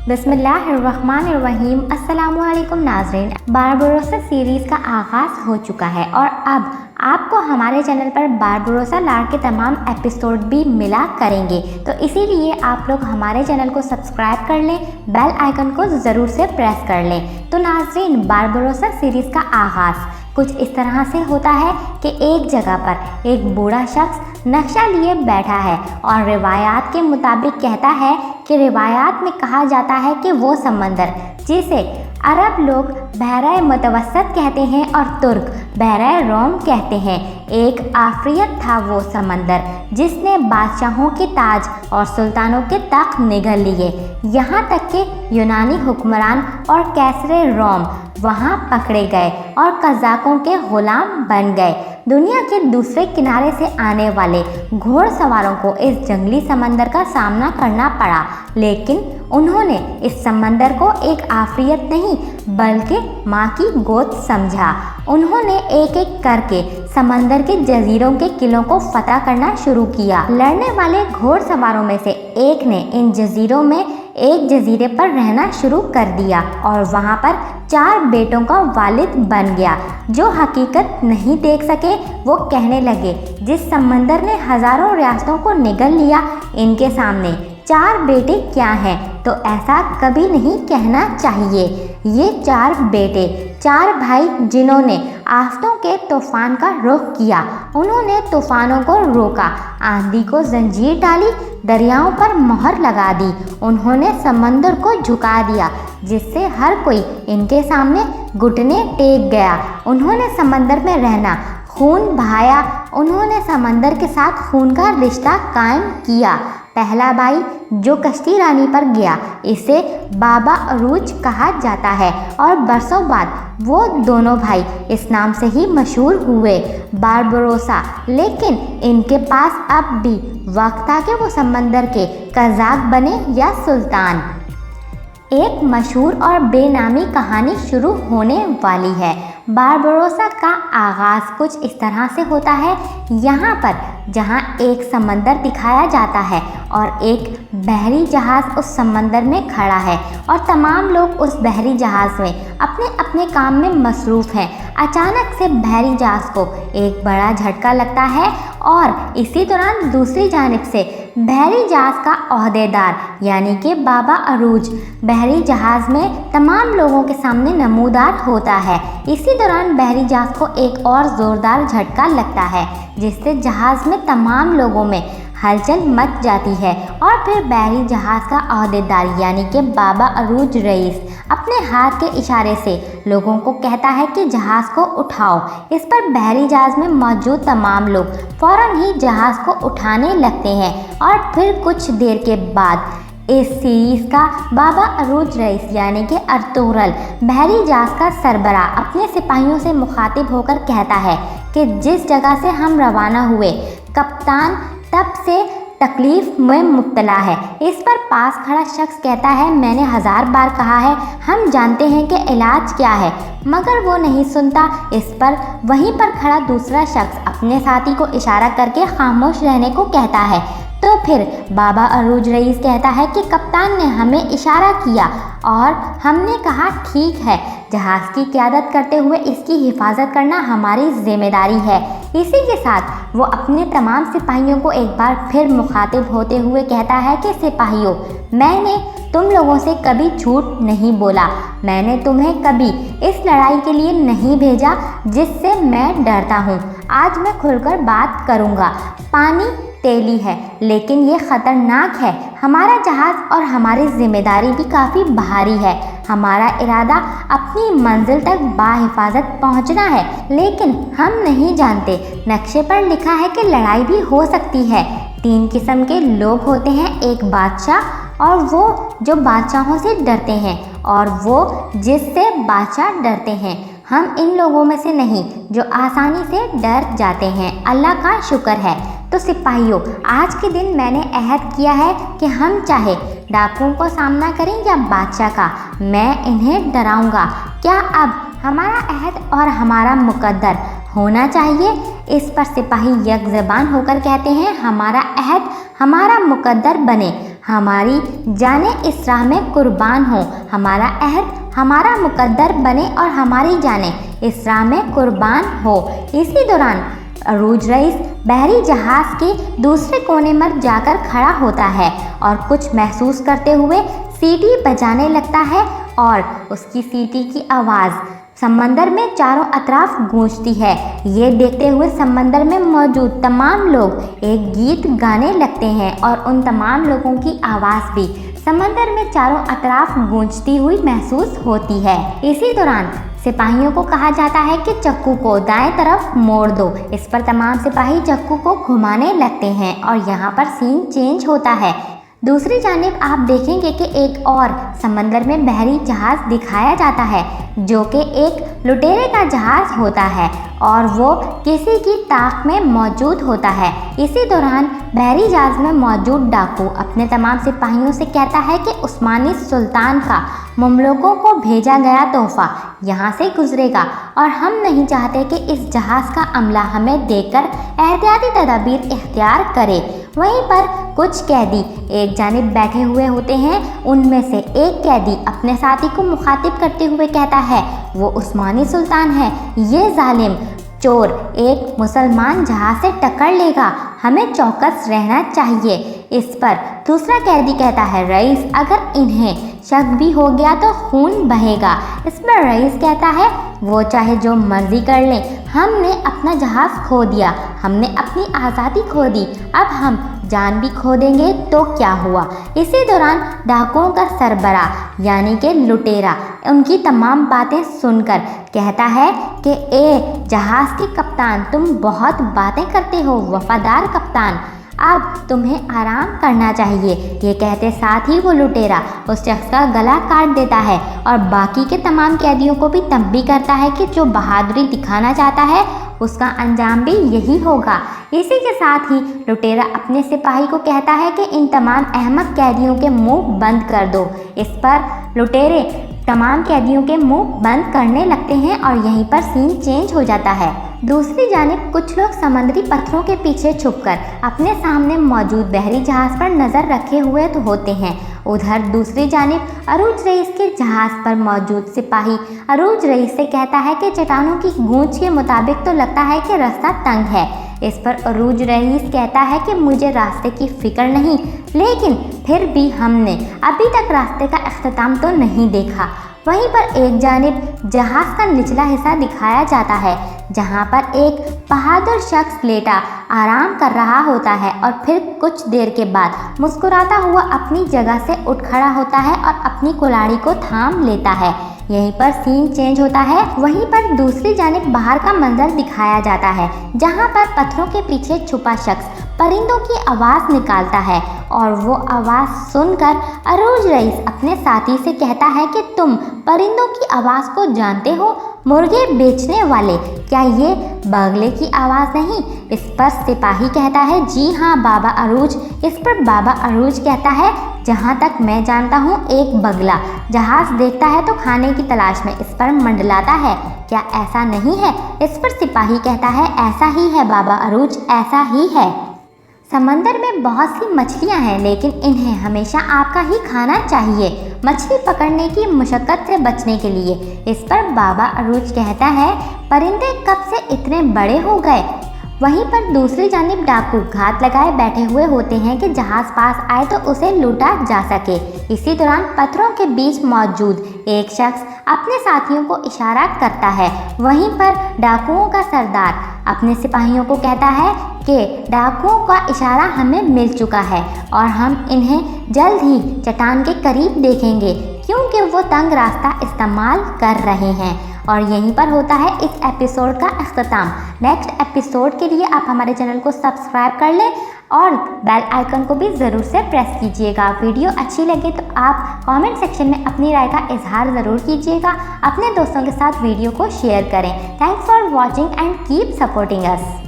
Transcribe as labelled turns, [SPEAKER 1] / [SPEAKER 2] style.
[SPEAKER 1] बिस्मिल्लाहिर्रहमानिर्रहीम। अस्सलामुअलैकुम नाज़रीन, बारबरोसा सीरीज़ का आगाज़ हो चुका है और अब आपको हमारे चैनल पर बारबरोसा लार्क के तमाम एपिसोड भी मिला करेंगे। तो इसीलिए आप लोग हमारे चैनल को सब्सक्राइब कर लें, बेल आइकन को ज़रूर से प्रेस कर लें। तो नाज़रीन, बारबरोसा सीरीज़ का आगाज़ कुछ इस तरह से होता है कि एक जगह पर एक बूढ़ा शख्स नक्शा लिए बैठा है और रिवायात के मुताबिक कहता है कि रिवायात में कहा जाता है कि वो समंदर, जिसे अरब लोग बहरा मुतवस्सत कहते हैं और तुर्क बहरा रोम कहते हैं, एक आफियत था वो समंदर जिसने बादशाहों के ताज और सुल्तानों के तख्त निगल लिए। यहाँ तक कि यूनानी हुक्मरान और कैसरे रोम वहाँ पकड़े गए और कज़ाकों के गुलाम बन गए। दुनिया के दूसरे किनारे से आने वाले घोड़सवारों को इस जंगली समंदर का सामना करना पड़ा, लेकिन उन्होंने इस समंदर को एक आफियत नहीं बल्कि माँ की गोद समझा। उन्होंने एक एक करके समंदर के जजीरों के किलों को फतह करना शुरू किया। लड़ने वाले घोड़सवारों में से एक ने इन जजीरों में एक जजीरे पर रहना शुरू कर दिया और वहाँ पर 4 बेटों का वालिद बन गया। जो हकीकत नहीं देख सके वो कहने लगे, जिस समंदर ने हजारों रियासतों को निगल लिया, इनके सामने 4 बेटे क्या हैं? तो ऐसा कभी नहीं कहना चाहिए। ये 4 बेटे 4 भाई जिन्होंने आफतों के तूफान का रुख किया। उन्होंने तूफानों को रोका, आंधी को जंजीर डाली, दरियाओं पर मोहर लगा दी। उन्होंने समंदर को झुका दिया जिससे हर कोई इनके सामने घुटने टेक गया। उन्होंने समंदर में रहना खून बहाया। उन्होंने समंदर के साथ खून का रिश्ता कायम किया। पहला भाई जो कश्ती रानी पर गया, इसे बाबा अरूज कहा जाता है और बरसों बाद वो दोनों भाई इस नाम से ही मशहूर हुए, बारबरोसा। लेकिन इनके पास अब भी वक्त था कि वो समंदर के कज़ाक बने या सुल्तान। एक मशहूर और बेनामी कहानी शुरू होने वाली है। बारबरोसा का आगाज़ कुछ इस तरह से होता है। यहाँ पर जहाँ एक समंदर दिखाया जाता है और एक बहरी जहाज़ उस समंदर में खड़ा है और तमाम लोग उस बहरी जहाज़ में अपने अपने काम में मसरूफ़ हैं। अचानक से बहरी जहाज़ को एक बड़ा झटका लगता है और इसी दौरान दूसरी जानिब से बहरी जहाज़ का ओहदेदार यानी कि बाबा अरूज बहरी जहाज़ में तमाम लोगों के सामने नमूदार होता है। इसी दौरान बहरी जहाज़ को एक और ज़ोरदार झटका लगता है जिससे जहाज़ में तमाम लोगों में हलचल मच जाती है और फिर बहरी जहाज़ का ओहदेदार यानी कि बाबा अरूज रईस अपने हाथ के इशारे से लोगों को कहता है कि जहाज़ को उठाओ। इस पर बहरी जहाज़ में मौजूद तमाम लोग फ़ौरन ही जहाज़ को उठाने लगते हैं और फिर कुछ देर के बाद इस सीरीज़ का बाबा अरूज रईस यानी कि अर्तुगरुल बहरी जहाज़ का सरबरा अपने सिपाहियों से मुखातिब होकर कहता है कि जिस जगह से हम रवाना हुए, कप्तान तब से तकलीफ़ में मुब्तला है। इस पर पास खड़ा शख्स कहता है, मैंने 1000 बार कहा है, हम जानते हैं कि इलाज क्या है, मगर वो नहीं सुनता। इस पर वहीं पर खड़ा दूसरा शख्स अपने साथी को इशारा करके खामोश रहने को कहता है। तो फिर बाबा अरूज रईस कहता है कि कप्तान ने हमें इशारा किया और हमने कहा ठीक है, जहाज़ की क़यादत करते हुए इसकी हिफाजत करना हमारी जिम्मेदारी है। इसी के साथ वो अपने तमाम सिपाहियों को एक बार फिर मुखातिब होते हुए कहता है कि सिपाहियों, मैंने तुम लोगों से कभी झूठ नहीं बोला। मैंने तुम्हें कभी इस लड़ाई के लिए नहीं भेजा जिससे मैं डरता हूँ। आज मैं खुलकर बात करूँगा। पानी तेली है लेकिन ये ख़तरनाक है। हमारा जहाज़ और हमारी जिम्मेदारी भी काफ़ी भारी है। हमारा इरादा अपनी मंजिल तक बाहिफाजत पहुंचना है, लेकिन हम नहीं जानते नक्शे पर लिखा है कि लड़ाई भी हो सकती है। 3 किस्म के लोग होते हैं, एक बादशाह और वो जो बादशाहों से डरते हैं और वो जिससे बादशाह डरते हैं। हम इन लोगों में से नहीं जो आसानी से डर जाते हैं। अल्लाह का शुक्र है। तो सिपाहियों, आज के दिन मैंने अहद किया है कि हम चाहे डाकुओं को सामना करें या बादशाह का, मैं इन्हें डराऊंगा। क्या अब हमारा अहद और हमारा मुकद्दर होना चाहिए। इस पर सिपाही यकज़बान होकर कहते हैं, हमारा अहद हमारा मुकद्दर बने, हमारी जानें इस राह में कुर्बान हो। हमारा अहद हमारा मुकद्दर बने और हमारी जानें इस राह में कुर्बान हो। इसी दौरान अरूज रईस बहरी जहाज़ के दूसरे कोने पर जाकर खड़ा होता है और कुछ महसूस करते हुए सीटी बजाने लगता है और उसकी सीटी की आवाज़ समंदर में चारों अतराफ गूंजती है। ये देखते हुए समंदर में मौजूद तमाम लोग एक गीत गाने लगते हैं और उन तमाम लोगों की आवाज़ भी समंदर में चारों अतराफ गूंजती हुई महसूस होती है। इसी दौरान सिपाहियों को कहा जाता है कि चक्कू को दाएं तरफ मोड़ दो। इस पर तमाम सिपाही चक्कू को घुमाने लगते हैं और यहाँ पर सीन चेंज होता है। दूसरी जानिब आप देखेंगे कि एक और समंदर में बहरी जहाज़ दिखाया जाता है जो कि एक लुटेरे का जहाज़ होता है और वो किसी की ताक में मौजूद होता है। इसी दौरान बहरी जहाज़ में मौजूद डाकू अपने तमाम सिपाहियों से कहता है कि उस्मानी सुल्तान का मुमलुकों को भेजा गया तोहफ़ा यहाँ से गुजरेगा और हम नहीं चाहते कि इस जहाज़ का अमला हमें देखकर एहतियाती तदाबीर इख्तियार करे। वहीं पर कुछ कैदी एक जानिब बैठे हुए होते हैं। उनमें से एक कैदी अपने साथी को मुखातिब करते हुए कहता है, वो उस्मानी सुल्तान है, ये जालिम चोर एक मुसलमान जहाज़ से टक्कर लेगा, हमें चौकस रहना चाहिए। इस पर दूसरा कैदी कहता है, रईस अगर इन्हें शक भी हो गया तो खून बहेगा। इस पर रईस कहता है, वो चाहे जो मर्जी कर लें, हमने अपना जहाज़ खो दिया, हमने अपनी आज़ादी खो दी, अब हम जान भी खो देंगे तो क्या हुआ। इसी दौरान डाकुओं का सरबरा यानी कि लुटेरा उनकी तमाम बातें सुनकर कहता है कि ए जहाज़ के कप्तान, तुम बहुत बातें करते हो वफादार कप्तान, अब तुम्हें आराम करना चाहिए। ये कहते साथ ही वो लुटेरा उस शख्स का गला काट देता है और बाकी के तमाम कैदियों को भी तंबी करता है कि जो बहादुरी दिखाना चाहता है उसका अंजाम भी यही होगा। इसी के साथ ही लुटेरा अपने सिपाही को कहता है कि इन तमाम अहमक कैदियों के मुंह बंद कर दो। इस पर लुटेरे तमाम कैदियों के मुंह बंद करने लगते हैं और यहीं पर सीन चेंज हो जाता है। दूसरी जानिब कुछ लोग समुद्री पत्थरों के पीछे छुपकर अपने सामने मौजूद बहरी जहाज़ पर नज़र रखे हुए तो होते हैं। उधर दूसरी जानिब अरूज रईस के जहाज़ पर मौजूद सिपाही अरूज रईस से कहता है कि चट्टानों की गूंज के मुताबिक तो लगता है कि रास्ता तंग है। इस पर अरूज रईस कहता है कि मुझे रास्ते की फ़िक्र नहीं, लेकिन फिर भी हमने अभी तक रास्ते का अख्ताम तो नहीं देखा। वहीं पर एक जानिब जहाज़ का निचला हिस्सा दिखाया जाता है जहां पर एक बहादुर शख्स लेटा आराम कर रहा होता है और फिर कुछ देर के बाद मुस्कुराता हुआ अपनी जगह से उठ खड़ा होता है और अपनी कुल्हाड़ी को थाम लेता है। यहीं पर सीन चेंज होता है। वहीं पर दूसरी जानिब बाहर का मंजर दिखाया जाता है जहां पर पत्थरों के पीछे छुपा शख्स परिंदों की आवाज़ निकालता है और वो आवाज़ सुनकर अरूज रईस अपने साथी से कहता है कि तुम परिंदों की आवाज़ को जानते हो, मुर्गे बेचने वाले, क्या ये बगले की आवाज़ नहीं? इस पर सिपाही कहता है, जी हाँ बाबा अरूज। इस पर बाबा अरूज कहता है, जहाँ तक मैं जानता हूँ एक बगला जहाज़ देखता है तो खाने की तलाश में इस पर मंडलाता है, क्या ऐसा नहीं है? इस पर सिपाही कहता है, ऐसा ही है बाबा अरूज, ऐसा ही है। समंदर में बहुत सी मछलियाँ हैं लेकिन इन्हें हमेशा आपका ही खाना चाहिए मछली पकड़ने की मुशक्क़त से बचने के लिए। इस पर बाबा अरूज कहता है, परिंदे कब से इतने बड़े हो गए? वहीं पर दूसरी जानिब डाकू घात लगाए बैठे हुए होते हैं कि जहाज़ पास आए तो उसे लूटा जा सके। इसी दौरान पत्थरों के बीच मौजूद एक शख्स अपने साथियों को इशारा करता है। वहीं पर डाकुओं का सरदार अपने सिपाहियों को कहता है कि डाकुओं का इशारा हमें मिल चुका है और हम इन्हें जल्द ही चट्टान के करीब देखेंगे क्योंकि वो तंग रास्ता इस्तेमाल कर रहे हैं। और यहीं पर होता है इस एपिसोड का अख्ताम। नेक्स्ट एपिसोड के लिए आप हमारे चैनल को सब्सक्राइब कर लें और बेल आइकन को भी ज़रूर से प्रेस कीजिएगा। वीडियो अच्छी लगे तो आप कमेंट सेक्शन में अपनी राय का इजहार ज़रूर कीजिएगा। अपने दोस्तों के साथ वीडियो को शेयर करें। Thanks for watching and keep supporting us.